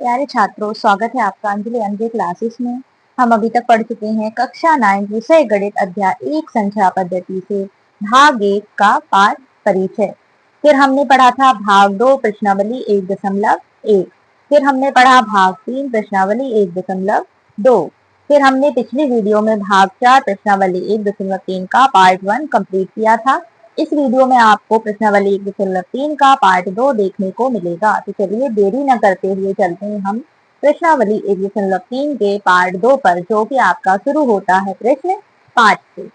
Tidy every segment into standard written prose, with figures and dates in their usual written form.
प्यारे छात्रों, स्वागत है आपका अंजलि एमजे क्लासेस में। हम अभी तक पढ़ चुके हैं कक्षा 9 विषय गणित अध्याय 1 संख्या पद्धति से भाग 1 का पाठ परिचय। फिर हमने पढ़ा था भाग 2 प्रश्नावली 1.1। फिर हमने पढ़ा भाग 3 प्रश्नावली 1.2। फिर हमने पिछली वीडियो में भाग 4 प्रश्नावली 1.3 का पार्ट 1 कंप्लीट किया था। इस वीडियो में आपको प्रश्नावली 1.3 का पार्ट 2 देखने को मिलेगा। तो चलिए देरी न करते हुए चलते हैं हम प्रश्नावली 1.3 के पार्ट 2 पर, जो कि आपका शुरू होता है प्रश्न 5 से।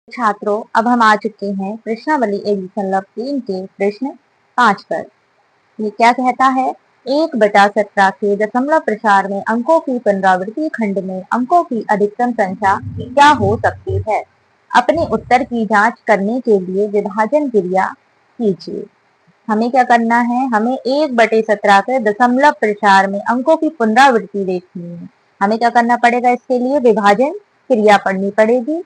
छात्रों, अब हम आ चुके हैं प्रश्नावली 1.3 के प्रश्न 5 पर। ये क्या कहता है? 1/17 के दशमलव प्रसार में अंकों की पुनरावृत्ति खंड में अंकों की अधिकतम संख्या क्या हो सकती है? अपने उत्तर की जांच करने के लिए विभाजन क्रिया कीजिए। हमें क्या करना है? हमें 1/17 के दशमलव प्रसार में अंकों की पुनरावृत्ति देखनी है। हमें क्या करना पड़ेगा? इसके लिए विभाजन क्रिया पढ़नी पड़ेगी।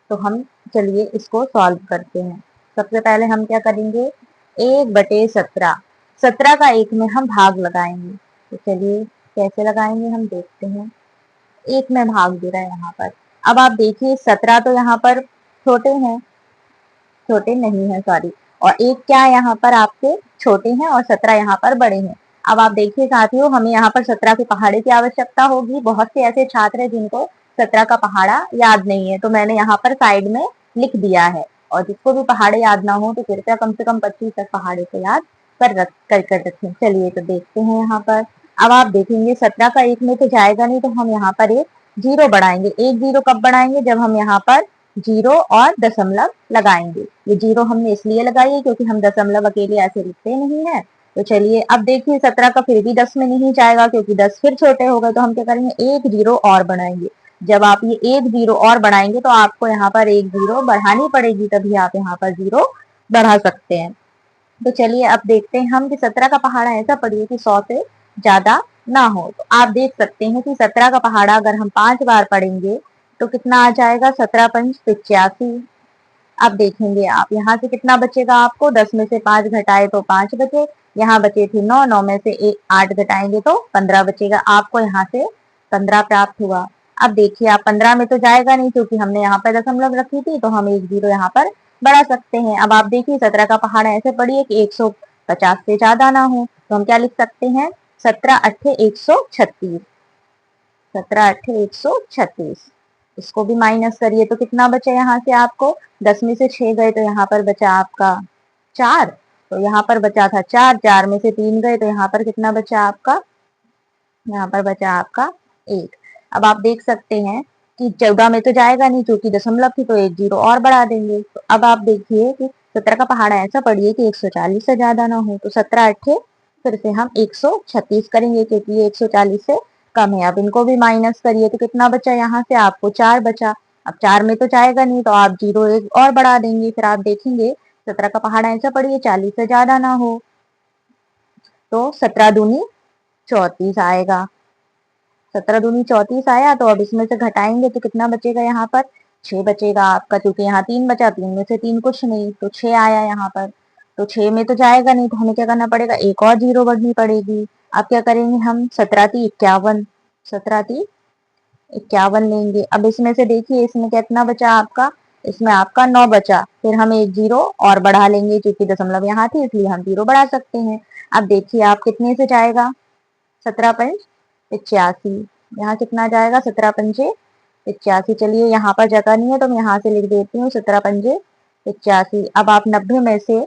तो हम चलिए इसको सॉल्व करते हैं। सबसे पहले हम क्या करेंगे? 1/17, 17 का 1 में हम भाग लगाएंगे। तो चलिए कैसे लगाएंगे हम देखते हैं। 1 में भाग दे रहा है यहाँ पर। अब आप देखिए 17 तो यहाँ पर छोटे हैं, छोटे नहीं है सॉरी, और 1 क्या है यहाँ पर आपके छोटे हैं और 17 यहाँ पर बड़े हैं। अब आप देखिए साथियों, हमें यहाँ पर 17 के पहाड़े की आवश्यकता होगी। बहुत से ऐसे छात्र हैं जिनको 17 का पहाड़ा याद नहीं है, तो मैंने यहाँ पर साइड में लिख दिया है। और जिसको भी पहाड़े याद ना हो तो कृपया कम से कम 25 तक पहाड़े को याद कर रखें। चलिए तो देखते हैं यहाँ पर। अब आप देखेंगे 17 का 1 में तो जाएगा नहीं, तो हम यहाँ पर एक जीरो बढ़ाएंगे। एक जीरो कब बढ़ाएंगे? जब हम यहाँ पर जीरो और दशमलव लगाएंगे। ये जीरो हमने इसलिए लगाई है क्योंकि हम दशमलव अकेले ऐसे लिखते नहीं है। तो चलिए अब देखिए 17 का फिर भी 10 में नहीं जाएगा क्योंकि 10 फिर छोटे हो गए। तो हम क्या करेंगे? एक जीरो और बढ़ाएंगे। जब आप ये एक जीरो और बढ़ाएंगे तो आपको यहाँ पर एक जीरो बढ़ानी पड़ेगी, तभी आप यहाँ पर जीरो बढ़ा सकते हैं। तो चलिए अब देखते हैं हम कि 17 का पहाड़ा ऐसा पढ़िए कि 100 से ज्यादा ना हो। तो आप देख सकते हैं कि 17 का पहाड़ा अगर हम 5 बार पढ़ेंगे तो कितना आ जाएगा? 17 पंच 85। अब देखेंगे आप यहाँ से कितना बचेगा आपको? 10 में से 5 घटाए तो 5 बचे। यहाँ बचे थे 9, 9 में से 8 घटाएंगे तो 15 बचेगा। आपको यहाँ से 15 प्राप्त हुआ। अब देखिए आप 15 में तो जाएगा नहीं क्योंकि हमने यहाँ पर दशमलव रखी थी, तो हम एक जीरो यहाँ पर बढ़ा सकते हैं। अब आप देखिए 17 का पहाड़ा ऐसे पढ़िए कि 150 से ज्यादा ना हो, तो हम क्या लिख सकते हैं? 17 अट्ठे 136। 17 अट्ठे 136। इसको भी माइनस करिए तो कितना बचा यहाँ से आपको? 10 में से 6 गए तो यहाँ पर बचा आपका 4। तो यहाँ पर बचा था 4, 4 में से 3 गए तो यहाँ पर कितना बचा आपका? यहाँ पर बचा आपका 1। अब आप देख सकते हैं कि 14 में तो जाएगा नहीं क्योंकि दशमलव थी, तो एक जीरो और बढ़ा देंगे। तो अब आप देखिए कि 17 का पहाड़ा ऐसा पढ़िए कि 140 से ज्यादा ना हो। तो 17 अट्ठे फिर से हम 136 करेंगे क्योंकि ये 140 से कम है। अब इनको भी माइनस करिए तो कितना बचा? यहाँ से आपको 4 बचा। अब 4 में तो जाएगा नहीं तो आप जीरो एक और बढ़ा देंगे। फिर आप देखेंगे 17 का पहाड़ा ऐसा पढ़िए 40 से ज्यादा ना हो। तो 17 दूनी 34 आएगा। 17 दूनी 34 आया। तो अब इसमें से घटाएंगे तो कितना बचेगा? यहाँ पर 6 बचेगा आपका, क्योंकि यहाँ 3 बचा, 3 में से 3 कुछ नहीं, तो 6 आया यहाँ पर। तो 6 में तो जाएगा नहीं, तो हमें क्या करना पड़ेगा? एक और जीरो बढ़नी पड़ेगी। अब क्या करेंगे हम? 17 × 51, 17 × 51 लेंगे। अब इसमें से देखिए इसमें कितना बचा आपका? इसमें आपका 9 बचा। फिर हम एक जीरो और बढ़ा लेंगे क्योंकि दशमलव यहाँ थी इसलिए हम जीरो बढ़ा सकते हैं। अब देखिए आप कितने से जाएगा? 17 पंच 85। यहाँ कितना जाएगा? 17 पंजे 85। चलिए यहाँ पर जगह नहीं है तो मैं यहाँ से लिख देती हूँ 17 पंजे 85। अब आप 90 में से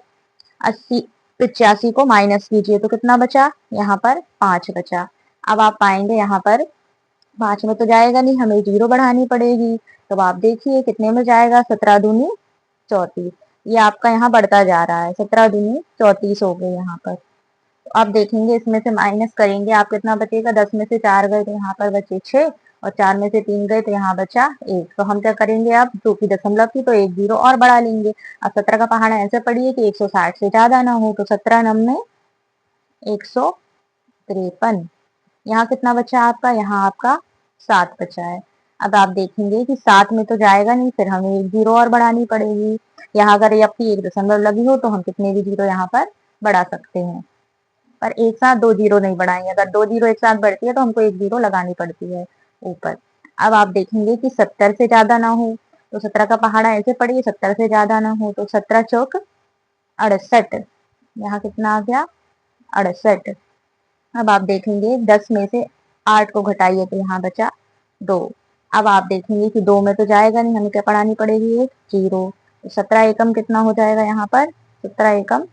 80 85 को माइनस कीजिए तो कितना बचा? यहाँ पर 5 बचा। अब आप पाएंगे यहाँ पर 5 में तो जाएगा नहीं, हमें जीरो बढ़ानी पड़ेगी। तो आप देखिए कितने में जाएगा? 17 दूनी 34। ये आपका यहाँ बढ़ता जा रहा है, 17 दूनी 34 हो गए यहाँ पर। तो आप देखेंगे इसमें से माइनस करेंगे आप कितना बचेगा? 10 में से 4 गए तो यहाँ पर बचे 6, और 4 में से 3 गए तो यहाँ बचा 1। तो हम क्या करेंगे? अब जो कि दशमलव थी तो एक जीरो और बढ़ा लेंगे। अब 17 का पहाड़ा ऐसे पढ़िए कि 160 से ज्यादा ना हो। तो 17 नम्मे 153। यहाँ कितना बचा आपका? यहाँ आपका 7 बचा है। अब आप देखेंगे कि 7 में तो जाएगा नहीं, फिर हमें एक जीरो और बढ़ानी पड़ेगी। यहाँ अगर ये आपकी एक दशमलव लगी हो तो हम कितने भी जीरो यहाँ पर बढ़ा सकते हैं। पर एक साथ दो जीरो नहीं बढ़ाएंगे। अगर दो जीरो एक साथ बढ़ती है तो हमको एक जीरो लगानी पड़ती है ऊपर। अब आप देखेंगे कि 70 से ज्यादा ना हो, तो 17 का पहाड़ा ऐसे पढ़िए, 70 से ज्यादा ना हो तो 17 चौक 68, यहाँ कितना आ गया 68। अब आप देखेंगे 10 में से 8 को घटाइए तो यहाँ बचा 2। अब आप देखेंगे कि 2 में तो जाएगा नहीं, हमें क्या पढ़ानी पड़ेगी, एक जीरो। तो 17 एकम कितना हो जाएगा यहाँ पर, 17 एकम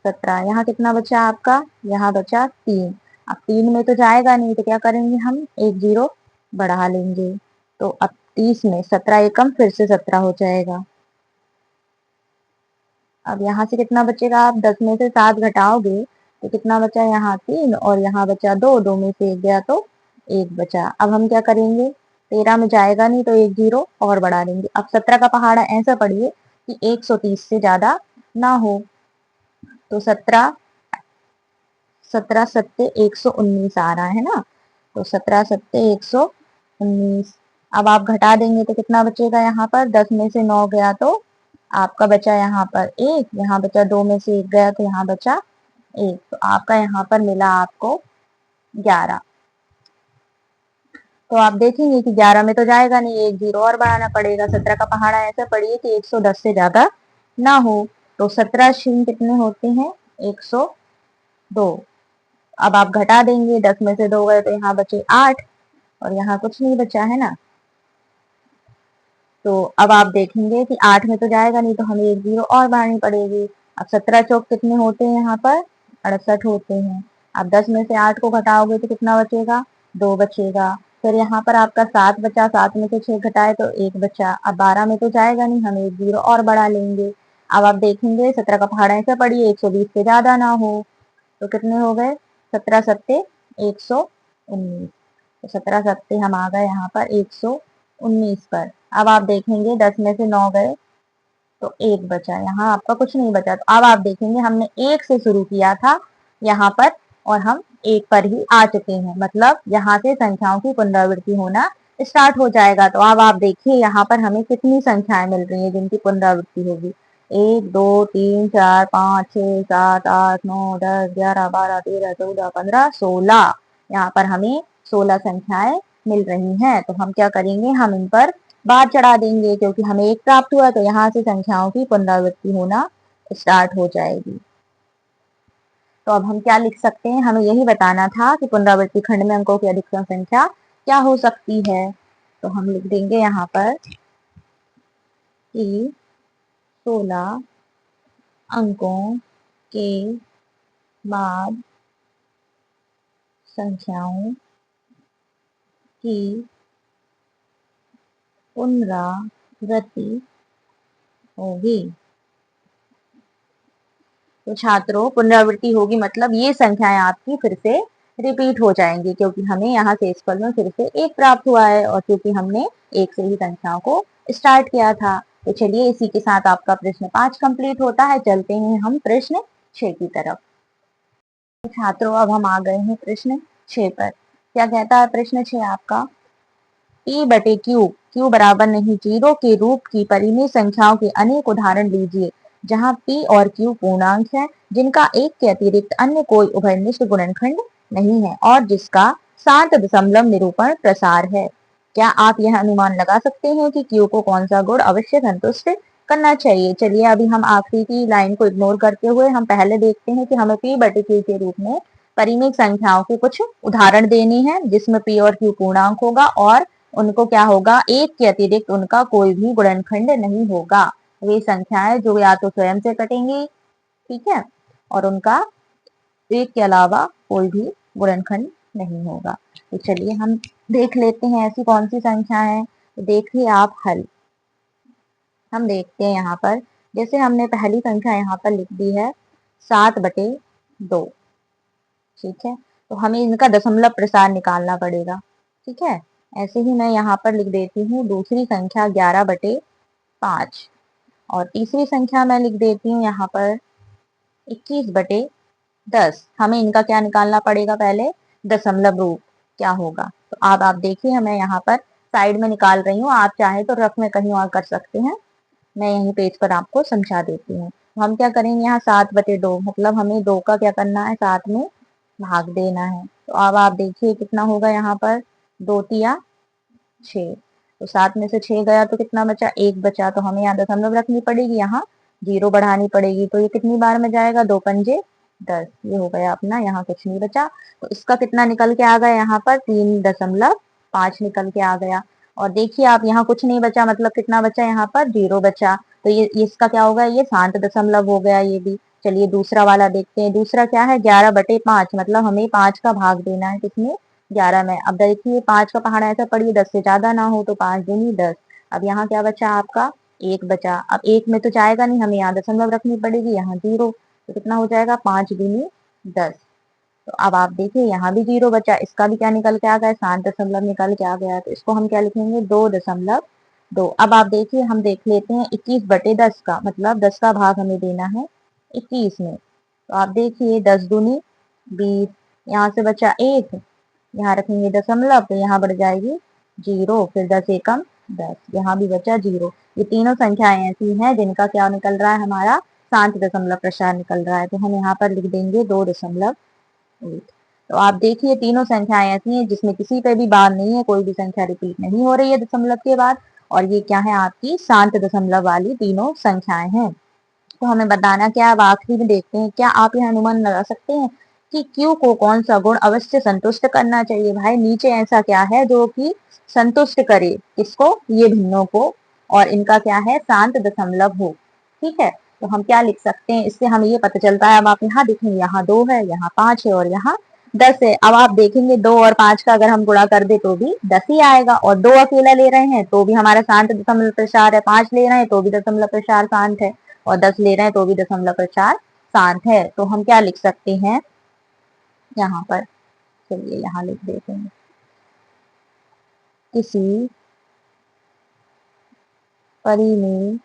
17। यहाँ कितना बचा आपका, यहाँ बचा 3। अब 3 में तो जाएगा नहीं तो क्या करेंगे हम, एक जीरो बढ़ा लेंगे। तो अब 30 में 17 एकम फिर से 17 हो जाएगा। अब यहाँ से कितना बचेगा, आप 10 में से 7 घटाओगे तो कितना बचा, यहाँ 3 और यहाँ बचा 2, 2 में से 1 गया तो 1 बचा। अब हम क्या करेंगे, 13 में जाएगा नहीं तो एक जीरो और बढ़ा देंगे। अब 17 का पहाड़ा ऐसा पढ़िए कि 130 से ज्यादा ना हो, तो 17 17 सत्ते 119 आ रहा है ना, तो 17 सत्ते 119। अब आप घटा देंगे तो कितना बचेगा, यहाँ पर 10 में से 9 गया तो आपका बचा यहाँ पर 1, यहाँ बचा 2 में से 1 गया तो यहाँ बचा 1, तो आपका यहाँ पर मिला आपको 11। तो आप देखेंगे कि 11 में तो जाएगा नहीं, एक जीरो और बढ़ाना पड़ेगा। 17 का पहाड़ा ऐसा पढ़िए कि 110 से ज्यादा ना हो, तो 17 शून्य कितने होते हैं, 102। अब आप घटा देंगे, 10 में से 2 गए तो यहाँ बचे 8 और यहाँ कुछ नहीं बचा है ना। तो अब आप देखेंगे कि 8 में तो जाएगा नहीं तो हमें एक जीरो और बढ़ानी पड़ेगी। अब 17 चौक कितने होते हैं यहाँ पर, 68 होते हैं। अब 10 में से 8 को घटाओगे तो कितना बचेगा, 2 बचेगा। फिर यहाँ पर आपका 7 बचा, 7 में से 6 घटाए तो 1 बचा। अब 12 में तो जाएगा नहीं, हम एक जीरो और बढ़ा लेंगे। अब आप देखेंगे 17 का पहाड़ा ऐसा पढ़िए 120 से ज्यादा ना हो, तो कितने हो गए, 17 सत्ते 119। तो 17 सत्ते हम आ गए यहाँ पर 119 पर। अब आप देखेंगे 10 में से 9 गए तो 1 बचा, यहाँ आपका कुछ नहीं बचा। तो अब आप देखेंगे हमने 1 से शुरू किया था यहाँ पर और हम 1 पर ही आ चुके हैं, मतलब यहाँ से संख्याओं की पुनरावृत्ति होना स्टार्ट हो जाएगा। तो अब आप देखिए यहाँ पर हमें कितनी संख्याएं मिल रही है जिनकी पुनरावृत्ति होगी, 1 2 3 4 5 6 7 8 9 10 11 12 13 14 15 16। यहाँ पर हमें 16 संख्याएं मिल रही हैं। तो हम क्या करेंगे, हम इन पर बार चढ़ा देंगे, क्योंकि हमें 1 प्राप्त हुआ तो यहाँ से संख्याओं की पुनरावृत्ति होना स्टार्ट हो जाएगी। तो अब हम क्या लिख सकते हैं, हमें यही बताना था कि पुनरावृत्ति खंड में अंकों की अधिकतम संख्या क्या हो सकती है। तो हम लिख देंगे यहाँ पर कि 16 अंकों के बाद संख्याओं की पुनरावृत्ति होगी। तो छात्रों, पुनरावृत्ति होगी मतलब ये संख्याएं आपकी फिर से रिपीट हो जाएंगी, क्योंकि हमें यहाँ से इस फल में फिर से 1 प्राप्त हुआ है और क्योंकि हमने 1 से ही संख्याओं को स्टार्ट किया था। तो चलिए इसी के साथ आपका प्रश्न 5 कंप्लीट होता है। चलते हैं हम प्रश्न 6 की तरफ। तो छात्रों, अब हम आ गए हैं प्रश्न 6 पर। क्या कहता है प्रश्न 6 आपका, p बटे क्यू बराबर नहीं जीरो के रूप की परिमेय संख्याओं के अनेक उदाहरण लीजिए जहां p और q पूर्णांक है जिनका एक के अतिरिक्त अन्य कोई उभयनिष्ठ गुणनखंड नहीं है और जिसका 7 दशमलव निरूपण प्रसार है। क्या आप यह अनुमान लगा सकते हैं कि q को कौन सा गुण अवश्य संतुष्ट करना चाहिए। चलिए अभी हम आखिरी की लाइन को इग्नोर करते हुए हम पहले देखते हैं कि हमें p बटे q के रूप में परिमेय संख्याओं के कुछ उदाहरण देने हैं जिसमें p और q पूर्णांक होगा और उनको क्या होगा, एक के अतिरिक्त उनका कोई भी गुणनखंड नहीं होगा। वे संख्याएं जो या तो स्वयं से कटेंगी, ठीक है, और उनका एक के अलावा कोई भी गुणनखंड नहीं होगा। तो चलिए हम देख लेते हैं ऐसी कौन सी संख्या है। तो देखिए आप हल, हम देखते हैं यहाँ पर, जैसे हमने पहली संख्या यहाँ पर लिख दी है 7/2, ठीक है, तो हमें इनका दशमलव प्रसार निकालना पड़ेगा, ठीक है। ऐसे ही मैं यहाँ पर लिख देती हूँ दूसरी संख्या 11/5 और तीसरी संख्या मैं लिख देती हूँ यहाँ पर 21/10। हमें इनका क्या निकालना पड़ेगा, पहले दशमलव रूप क्या होगा। तो अब आप देखिए मैं यहाँ पर साइड में निकाल रही हूँ, आप चाहे तो रफ में कहीं और कर सकते हैं, मैं यहीं पेज पर आपको समझा देती हूँ। तो हम क्या करेंगे, यहाँ 7/2 मतलब हमें 2 का क्या करना है, 7 में भाग देना है। तो अब आप देखिए कितना होगा यहाँ पर, 2 6। तो 7 में से 6 गया तो कितना बचा, 1 बचा। तो हमें यहाँ दशमलव रखनी पड़ेगी, यहाँ 0 बढ़ानी पड़ेगी। तो ये कितनी बार में जाएगा, 2 पंजे 10। ये हो गया अपना, यहाँ कुछ नहीं बचा। तो इसका कितना निकल के आ गया, यहाँ पर 3.5 निकल के आ गया। और देखिए आप, यहाँ कुछ नहीं बचा, मतलब कितना बचा, यहाँ पर 0 बचा। तो ये इसका क्या होगा, ये शांत दशमलव हो गया ये भी। चलिए दूसरा वाला देखते हैं। दूसरा क्या है, 11/5, मतलब हमें 5 का भाग देना है, किसमें, 11 में। अब देखिए 5 का पहाड़ा ऐसा पढ़िए 10 से ज्यादा ना हो, तो 5 दूनी 10। अब यहाँ क्या बचा आपका, 1 बचा। अब 1 में तो जाएगा नहीं, हमें यहाँ दशमलव रखनी पड़ेगी, यहाँ 0। तो कितना हो जाएगा, 5 दूनी 10। तो अब आप देखिए यहाँ भी 0 बचा, इसका भी क्या निकल के आ गया, शांत दशमलव निकल के आ गया। तो इसको हम क्या लिखेंगे, 2.2। अब आप देखिए, हम देख लेते हैं 21/10 का, मतलब 10 का भाग हमें देना है 21 में। तो आप देखिए 10 दूनी 20, यहाँ से बचा 1, यहाँ रखेंगे दशमलव, तो यहाँ बढ़ जाएगी 0, फिर 10 एकम 10, यहाँ भी बचा 0। ये तीनों संख्याएं ऐसी हैं जिनका क्या निकल रहा है, हमारा शांत दशमलव प्रसार निकल रहा है। तो हम यहाँ पर लिख देंगे 2.8। तो आप देखिए तीनों संख्याएं ऐसी हैं जिसमें किसी पे भी बार नहीं है, कोई भी संख्या रिपीट नहीं हो रही है दशमलव के बाद। और ये क्या है, आपकी शांत दशमलव वाली तीनों संख्याएं हैं। तो हमें बताना क्या है, अब आखिरी में देखते हैं, क्या आप यह अनुमान लगा सकते हैं कि Q को कौन सा गुण अवश्य संतुष्ट करना चाहिए। भाई नीचे ऐसा क्या है जो कि संतुष्ट करे किसको, ये भिन्नों को, और इनका क्या है, शांत दशमलव हो। ठीक है, तो हम क्या लिख सकते हैं, इससे हमें ये पता चलता है। अब आप यहाँ देखेंगे, यहाँ 2 है, यहाँ 5 है, और यहाँ 10 है। अब आप देखेंगे 2 और 5 का अगर हम गुणा कर दे तो भी 10 ही आएगा, और 2 अकेला ले रहे हैं तो भी हमारा शांत दशमलव प्रसार है, 5 ले रहे हैं तो भी दशमलव प्रसार शांत है, और 10 ले रहे हैं तो भी दशमलव प्रसार शांत है। तो हम क्या लिख सकते हैं यहाँ पर, चलिए यहाँ लिख देते हैं, किसी परिमेय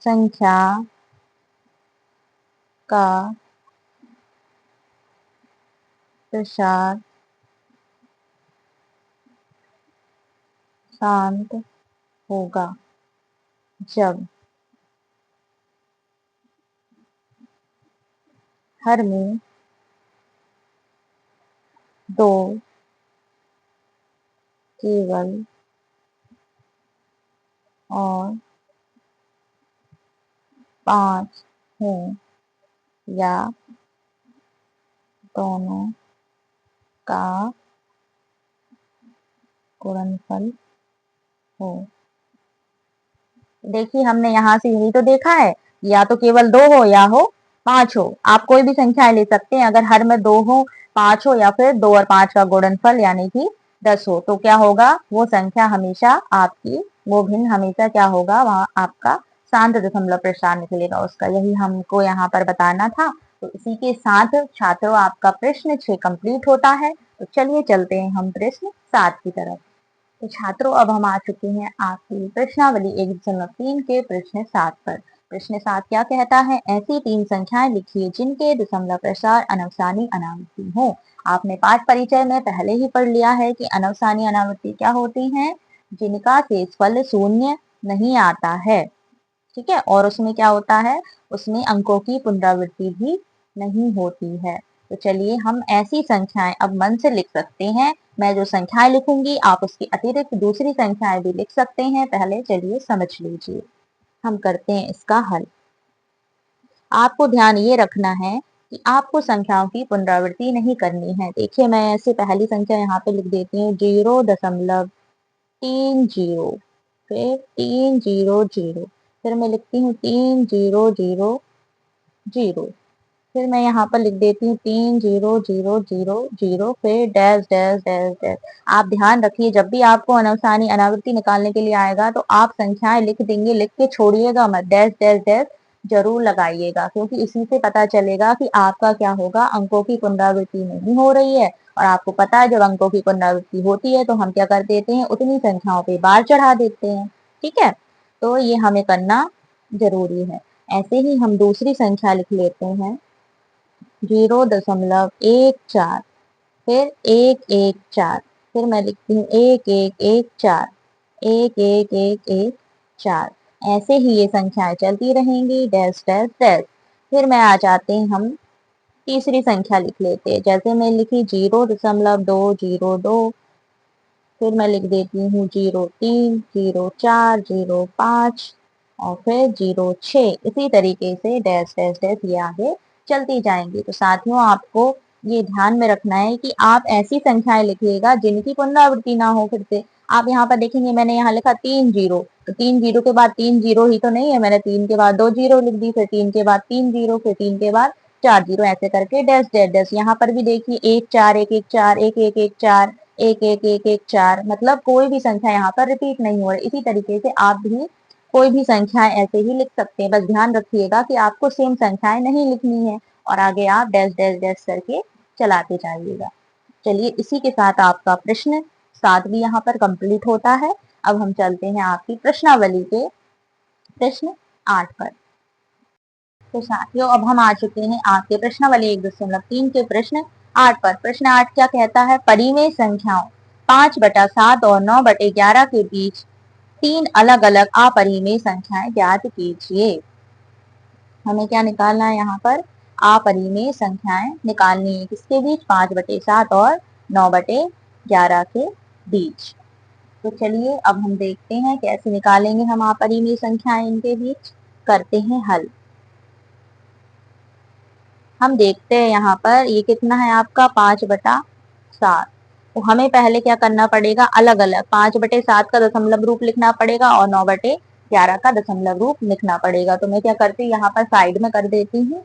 संख्या का प्रसार शांत होगा जब हर में 2 केवल और 5 हों, या दोनों का गुणनफल हो। देखिए हमने यहाँ से यही तो देखा है, या तो केवल 2 हो या हो 5 हो। आप कोई भी संख्या ले सकते हैं, अगर हर में 2 हो, 5 हो, या फिर 2 और 5 का गुणनफल यानी कि 10 हो, तो क्या होगा, वो संख्या हमेशा आपकी, वो भिन्न हमेशा क्या होगा, वहां आपका शांत दशमलव प्रसार निकलेगा उसका। यही हमको यहाँ पर बताना था। तो इसी के साथ छात्रों आपका प्रश्न 6 कंप्लीट होता है। तो चलिए चलते हैं हम प्रश्न 7 की तरफ। तो छात्रों अब हम आ चुके हैं आपकी प्रश्नावली 1.3 के प्रश्न 7 पर। प्रश्न 7 क्या कहता है, ऐसी 3 संख्याएं लिखिए जिनके दशमलव प्रसार अनवसानी अनावृत्ति हो। आपने पाठ परिचय में पहले ही पढ़ लिया है कि अनवसानी अनावृत्ति क्या होती हैं, जिनका शेषफल शून्य नहीं आता है। ठीक है, और उसमें क्या होता है, उसमें अंकों की पुनरावृत्ति भी नहीं होती है। तो चलिए हम ऐसी संख्याएं अब मन से लिख सकते हैं। मैं जो संख्याएं लिखूंगी आप उसके अतिरिक्त दूसरी संख्याएं भी लिख सकते हैं। पहले चलिए समझ लीजिए, हम करते हैं इसका हल। आपको ध्यान ये रखना है कि आपको संख्याओं की पुनरावृत्ति नहीं करनी है। देखिए मैं ऐसे पहली संख्या यहाँ पे लिख देती हूँ, 0.30, फिर 300, फिर मैं लिखती हूँ 3000, फिर मैं यहाँ पर लिख देती हूँ 300000, फिर डैश डैश डैश डैश। आप ध्यान रखिए, जब भी आपको अनवसानी अनावृत्ति निकालने के लिए आएगा तो आप संख्याएं लिख देंगे, लिख के छोड़िएगा मत, डैश डैश डैश जरूर लगाइएगा, क्योंकि इसी से पता चलेगा कि आपका क्या होगा, अंकों की पुनरावृत्ति नहीं हो रही है। और आपको पता है जब अंकों की पुनरावृत्ति होती है तो हम क्या कर देते हैं, उतनी संख्याओं पे बार चढ़ा देते हैं। ठीक है, तो ये हमें करना जरूरी है। ऐसे ही हम दूसरी संख्या लिख लेते हैं, 0.14, फिर 114, फिर मैं लिखती हूँ 1114, 11114। ऐसे ही ये संख्याएं चलती रहेंगी, डैश डैश डैश। फिर मैं आ जाते हैं हम तीसरी संख्या लिख लेते हैं। जैसे मैं लिखी 0.202, फिर मैं लिख देती हूँ 03, 04, 05 और फिर 06। इसी तरीके से डैश डैश डैश ये आगे चलती जाएंगी। तो साथियों, आपको ये ध्यान में रखना है कि आप ऐसी संख्याएं लिखिएगा जिनकी पुनरावृत्ति ना हो फिर से। आप यहाँ पर देखेंगे मैंने यहाँ लिखा 3 जीरो, तो 3 जीरो के बाद 3 जीरो ही तो नहीं है, मैंने 3 के बाद 2 जीरो लिख दी, फिर 3 के बाद 3 जीरो, फिर 3 के बाद 4 जीरो, ऐसे करके डैश डैश डैश। यहाँ पर भी देखिए 1 4 1 1 4 1 1 1 4 1 1 1 1 4, मतलब कोई भी संख्या यहाँ पर रिपीट नहीं हो रही। इसी तरीके से आप भी कोई भी संख्याएं ऐसे ही लिख सकते हैं। बस ध्यान रखिएगा कि आपको सेम संख्याएं नहीं लिखनी है और आगे आप डैश डैश डैश करके चलाते जाइएगा। चलिए, इसी के साथ आपका प्रश्न 7 भी यहाँ पर कंप्लीट होता है। अब हम चलते हैं आपकी प्रश्नावली के प्रश्न 8 पर। तो साथियों, अब हम आ चुके हैं आपके प्रश्नावली 1.3 के प्रश्न 8 पर। प्रश्न 8 क्या कहता है? परिमेय संख्याओं 5/7 और 9/11 के बीच 3 अलग अलग अपरिमेय संख्याएं ज्ञात कीजिए। हमें क्या निकालना है यहाँ पर? अपरिमेय संख्याएं निकालनी है। किसके बीच? 5/7 और 9/11 के बीच। तो चलिए, अब हम देखते हैं कैसे निकालेंगे हम अपरिमेय संख्याएं इनके बीच। करते हैं हल। हम देखते हैं यहाँ पर ये कितना है आपका 5/7। तो हमें पहले क्या करना पड़ेगा? अलग अलग 5/7 का दशमलव रूप लिखना पड़ेगा और 9/11 का दशमलव रूप लिखना पड़ेगा। तो मैं क्या करती हूँ, यहाँ पर साइड में कर देती हूँ।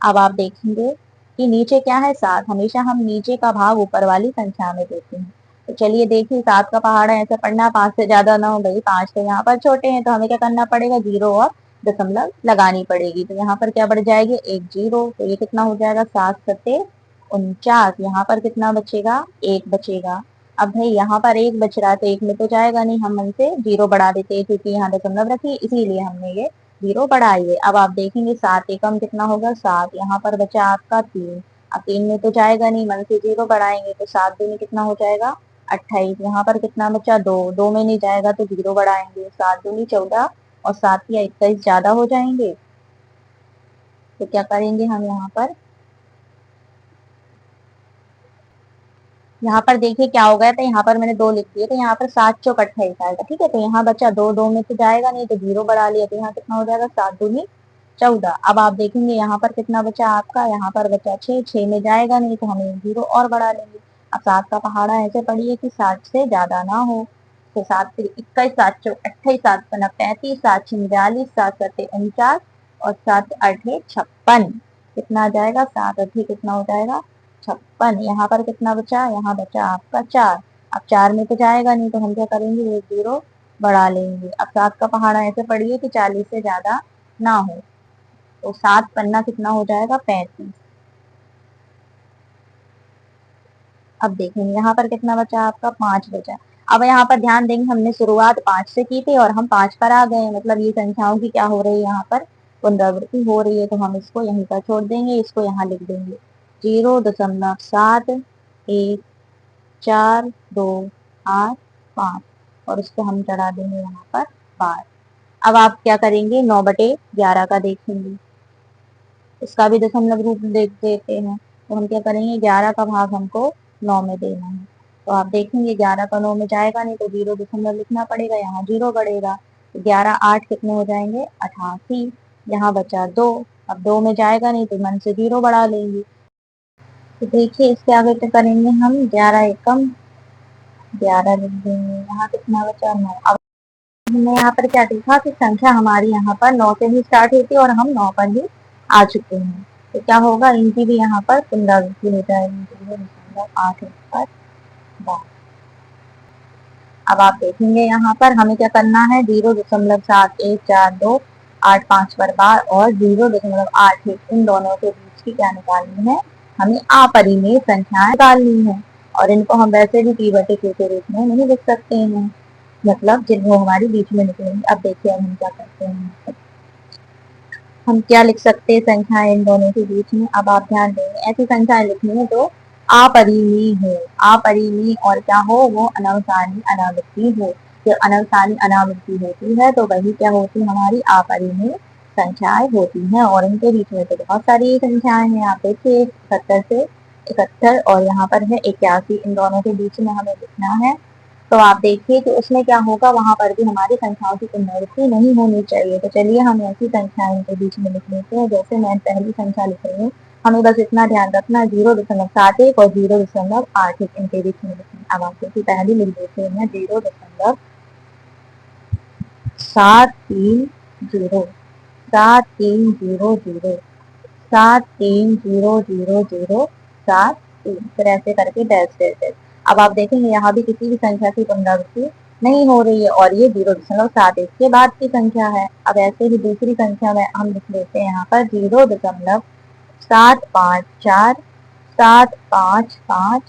अब आप देखेंगे कि नीचे क्या है? 7। हमेशा हम नीचे का भाग ऊपर वाली संख्या में देते हैं। तो चलिए देखिए, 7 का पहाड़ा ऐसे पढ़ना, 5 से ज्यादा ना हो गई, 5 तो यहाँ पर छोटे हैं, तो हमें क्या करना पड़ेगा? 0 और दशमलव लगानी पड़ेगी। तो यहाँ पर क्या बढ़ जाएगी? एक 0, तो ये कितना हो जाएगा? 7×7=49। यहाँ पर कितना बचेगा? 1 बचेगा। अब भाई यहाँ पर 1 बच रहा है, तो 1 में तो जाएगा नहीं, हम मन से 0 बढ़ा देते हैं, क्योंकि यहाँ दशमलव रखी इसीलिए हमने ये 0 बढ़ाइए। अब आप देखेंगे 7 एकम कितना होगा? 7। यहाँ पर बचा आपका 3। अब 3 में तो जाएगा नहीं, मन से 0 बढ़ाएंगे, तो 7 दूनी कितना हो जाएगा? 28। यहाँ पर कितना बचा? 2। 2 में नहीं जाएगा तो 0 बढ़ाएंगे, 7 दूनी 14 और 7 या 21 ज्यादा हो जाएंगे। तो क्या करेंगे हम यहाँ पर देखिए क्या हो गया था, यहाँ पर मैंने 2 लिख दिए, तो यहाँ पर 7 चौक 28 आएगा। ठीक है, तो यहाँ बचा 2, 2 में तो जाएगा नहीं, तो 0 बढ़ा लिया, तो यहाँ कितना हो जाएगा? 7 दूनी 14। अब आप देखेंगे यहाँ पर कितना बचा आपका? यहाँ पर बचा 6। 6 में जाएगा नहीं, तो हम 0 और बढ़ा लेंगे। अब 7 का पहाड़ा ऐसे पढ़िए कि 60 से ज्यादा ना हो। तो 7 से 21, 7 चौक 28, 7 पन्ना 35, 7 6 42, 7 7 49 और 7 8 56। कितना आ जाएगा? 7 8 कितना हो जाएगा? 56। यहाँ पर कितना बचा? यहाँ बचा आपका 4। अब 4 में तो जाएगा नहीं, तो हम क्या करेंगे? एक 0 बढ़ा लेंगे। अब 7 का पहाड़ा ऐसे पढ़िए कि 40 से ज्यादा ना हो। तो 7 पन्ना कितना हो जाएगा? 35। अब देखेंगे यहाँ पर कितना बचा आपका? 5 बचा। अब यहाँ पर ध्यान देंगे, हमने शुरुआत 5 से की थी और हम 5 पर आ गए, मतलब ये संख्याओं की क्या हो रही है? यहाँ पर पुनरावृत्ति हो रही है। तो हम इसको यहीं पर छोड़ देंगे, इसको यहाँ लिख देंगे 0.71428 और उसको हम चढ़ा देंगे यहाँ पर 5। अब आप क्या करेंगे? 9/11 का देखेंगे, इसका भी दशमलव रूप देख देते हैं। तो हम क्या करेंगे? 11 का भाग हमको 9 में देना है। तो आप देखेंगे 11 का 9 में जाएगा नहीं, तो 0 दशमलव लिखना पड़ेगा, यहाँ 0 बढ़ेगा। तो 11 8 कितने हो जाएंगे? 88। यहाँ बचा 2। अब 2 में जाएगा नहीं, तो मन से 0 बढ़ा लेंगे। तो देखिए इसके आगे क्या करेंगे हम? 11 एकम 11 लिख देंगे। यहाँ कितना बचा? 9। अब हमने यहाँ पर क्या देखा कि संख्या हमारी यहाँ पर 9 से ही स्टार्ट हुई थी और हम 9 पर ही आ चुके हैं। तो क्या होगा? इनकी भी यहाँ पर पुनरावृत्ति हो जाएगी। 0.8 अब आप देखेंगे यहाँ पर हमें क्या करना है? 0.714285 पर बार और 0.81 इन दोनों के बीच की क्या निकालनी है? हमें अपरिमेय संख्याएं निकालनी है। और इनको हम वैसे भी p/q के रूप में नहीं लिख सकते हैं, मतलब जिनको हमारी बीच में निकलेंगे। अब देखिए हम क्या करते हैं, हम क्या लिख सकते हैं संख्याएं इन दोनों के बीच में। अब आप ध्यान देंगे, ऐसी संख्याएं लिखनी है जो अपरिमेय हो। अपरिमेय और क्या हो? वो अनवसानी अनावृत्ति हो। जब अनवसानी अनावृत्ति होती है तो वही क्या होती है? हमारी अपरिमेय संख्याएं होती हैं और इनके बीच में तो बहुत सारी संख्याएं हैं। आप देखिए 70 से 71 और यहाँ पर है 81, इन दोनों के बीच में हमें लिखना है। तो आप देखिए कि उसमें क्या होगा, वहां पर भी हमारी संख्याओं की पुनरावृत्ति नहीं होनी चाहिए। तो चलिए हम ऐसी संख्याएं इनके बीच में लिख लेते हैं। जैसे मैं पहली संख्या लिख रही हूँ, हमें बस इतना ध्यान रखना 0.71 और 0.81 इनके बीच में लिखना। अब आप देखिए पहली लिख देते हैं 0.730 7300 730007 फिर ऐसे करके डैश डैश डैश। अब आप देखेंगे यहाँ भी किसी भी संख्या की पुनरावृत्ति नहीं हो रही है और ये 0.71 के बाद की संख्या है। अब ऐसे ही दूसरी संख्या में हम लिख लेते हैं यहाँ पर 0.754 755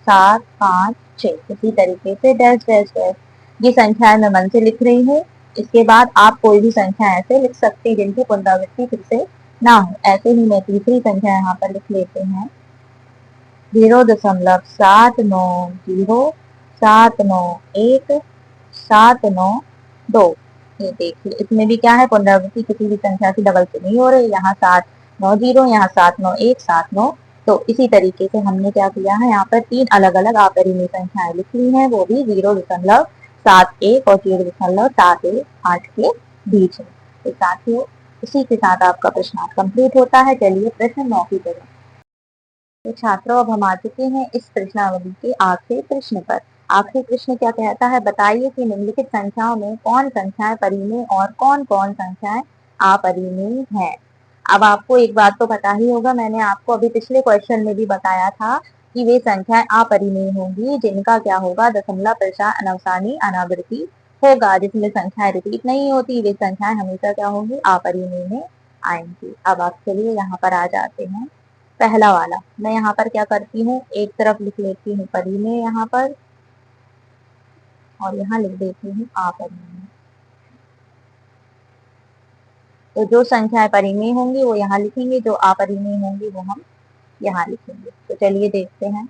756 इसी तरीके से डैश डैश डैश। ये संख्याएं मैं मन से लिख रही हूँ। इसके बाद आप कोई भी संख्या ऐसे लिख सकते हैं जिनकी पुनरावृत्ति फिर से ना हो। ऐसे ही मैं तीसरी संख्या यहाँ पर लिख लेते हैं 0.790 791 792। ये देखिए इसमें भी क्या है, पुनरावृत्ति किसी भी संख्या की डबल से नहीं हो रही। यहाँ 790, यहाँ 791 792। तो इसी तरीके से हमने क्या किया है, यहाँ पर तीन अलग अलग अपरिमेय संख्याएं लिख ली हैं, वो भी 0.71 और 0.718 के बीच में। तो साथियों इसी के साथ आपका प्रश्नार्थ कंप्लीट होता है। चलिए प्रश्न 9 की तरफ। तो छात्रों अब हम आ चुके हैं इस प्रश्नावली के आखिरी प्रश्न पर। आखिरी प्रश्न क्या कहता है, बताइए कि निम्नलिखित संख्याओं में कौन संख्याएं परिमेय और कौन कौन संख्याएं अपरिमेय हैं। अब आपको एक बात तो पता ही होगा, मैंने आपको अभी पिछले क्वेश्चन में भी बताया था कि वे संख्याएं अपरिमेय होंगी जिनका क्या होगा, दशमलव प्रसार अनवसानी अनावृत्ति होगा। जिसमें संख्याएं रिपीट नहीं होती, वे संख्याएं हमेशा क्या होंगी, अपरिमेय में आएंगी। अब आप चलिए यहाँ पर आ जाते हैं। पहला वाला मैं यहाँ पर क्या करती हूँ, एक तरफ लिख लेती हूँ परिमेय यहाँ पर और यहाँ लिख देती हूँ अपरिमेय। तो जो संख्याएं परिमेय होंगी वो यहाँ लिखेंगे, जो अपरिमेय होंगी वो हम यहाँ लिखेंगे। तो चलिए देखते हैं।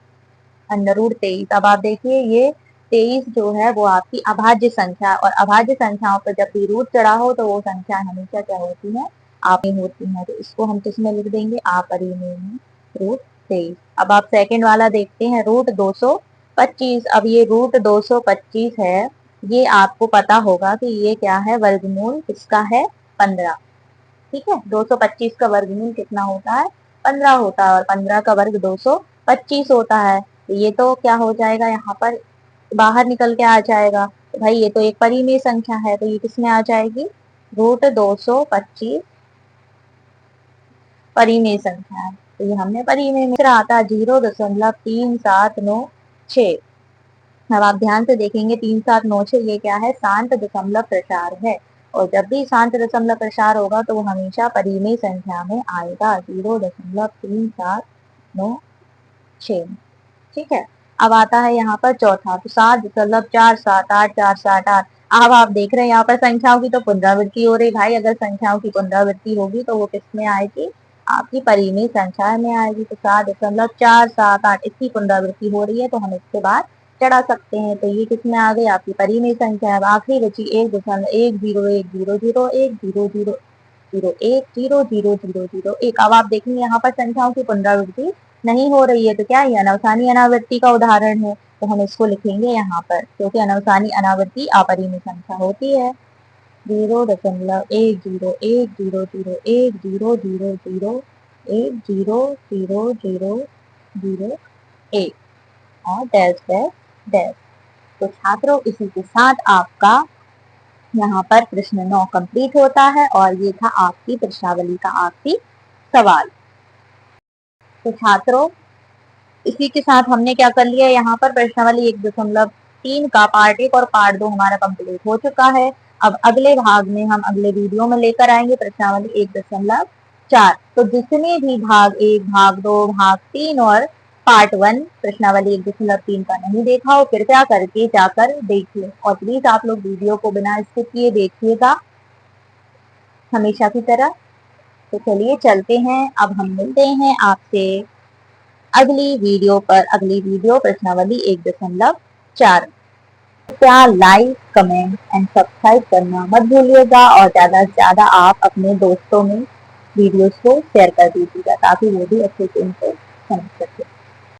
√23। अब आप देखिए ये 23 जो है वो आपकी अभाज्य संख्या, और अभाज्य संख्याओं पर जब भी रूट चढ़ा हो तो वो संख्या हमेशा क्या होती है, अपरिमेय होती है। तो इसको हम किसमें लिख देंगे, अपरिमेय में √23। अब आप सेकंड वाला देखते हैं √225। अब ये √225 है, ये आपको पता होगा कि ये क्या है, वर्गमूल किसका है, 15। ठीक है, 225 का वर्गमूल कितना होता है, 15 होता है, और 15 का वर्ग 225 होता है। तो ये तो क्या हो जाएगा, यहाँ पर बाहर निकल के आ जाएगा। तो भाई ये तो एक परिमेय संख्या है, तो ये किसमें आ जाएगी, √225 परिमेय संख्या है। तो ये हमने परिमेय में आता है 0.3796। अब आप ध्यान से देखेंगे 3796 ये क्या है, शांत दशमलव प्रसार है, और जब भी शांत दशमलव प्रसार होगा तो वो हमेशा परिमेय संख्या में आएगा 0.3796। ठीक है, अब आता है यहाँ पर चौथा, तो 7.4788। अब आप देख रहे हैं यहाँ पर संख्याओं की तो पुनरावृत्ति हो रही। भाई अगर संख्याओं की पुनरावृत्ति होगी तो वो किसमें आएगी, आपकी परिमेय संख्या में आएगी। तो 7.478 इसकी पुनरावृत्ति हो रही है, तो हम इसके बाद चढ़ा सकते हैं। तो ये किसमें आ गई, आपकी परिमेय संख्या। अब आखिरी बची 1.1010010010010001। अब आप देखेंगे यहाँ पर संख्याओं की पुनरावृत्ति नहीं हो रही है, तो क्या ये अनवसानी अनावृत्ति का उदाहरण है। तो हम इसको लिखेंगे यहाँ पर, क्योंकि अनवसानी अनावृत्ति अपरिमेय संख्या होती है। 0.1010010001 और डैश डैश डैश। तो छात्रों इसी के साथ आपका यहाँ पर प्रश्न 9 कंप्लीट होता है, और ये था आपकी प्रश्नावली का आखिरी सवाल। तो छात्रों इसी के साथ हमने क्या कर लिया, यहाँ पर प्रश्नावली 1.3 का पार्ट 1 और पार्ट 2 हमारा कंप्लीट हो चुका है। अब अगले भाग में हम अगले वीडियो में लेकर आएंगे प्रश्नावली 1.4। तो जितने भी भाग 1, भाग 2, भाग 3 और पार्ट 1 प्रश्नावली 1.3 का नहीं देखा हो, कृपया करके जाकर देखिए, और प्लीज आप लोग वीडियो को बिना स्किप किए देखिएगा हमेशा की तरह। तो चलिए चलते हैं, अब हम मिलते हैं आपसे अगली वीडियो पर। अगली वीडियो प्रश्नावली 1.4। कृपया लाइक, कमेंट एंड सब्सक्राइब करना मत भूलिएगा और ज़्यादा से ज़्यादा आप अपने दोस्तों में वीडियोस को शेयर कर दीजिएगा ताकि वो भी अच्छे से इनको समझ सके।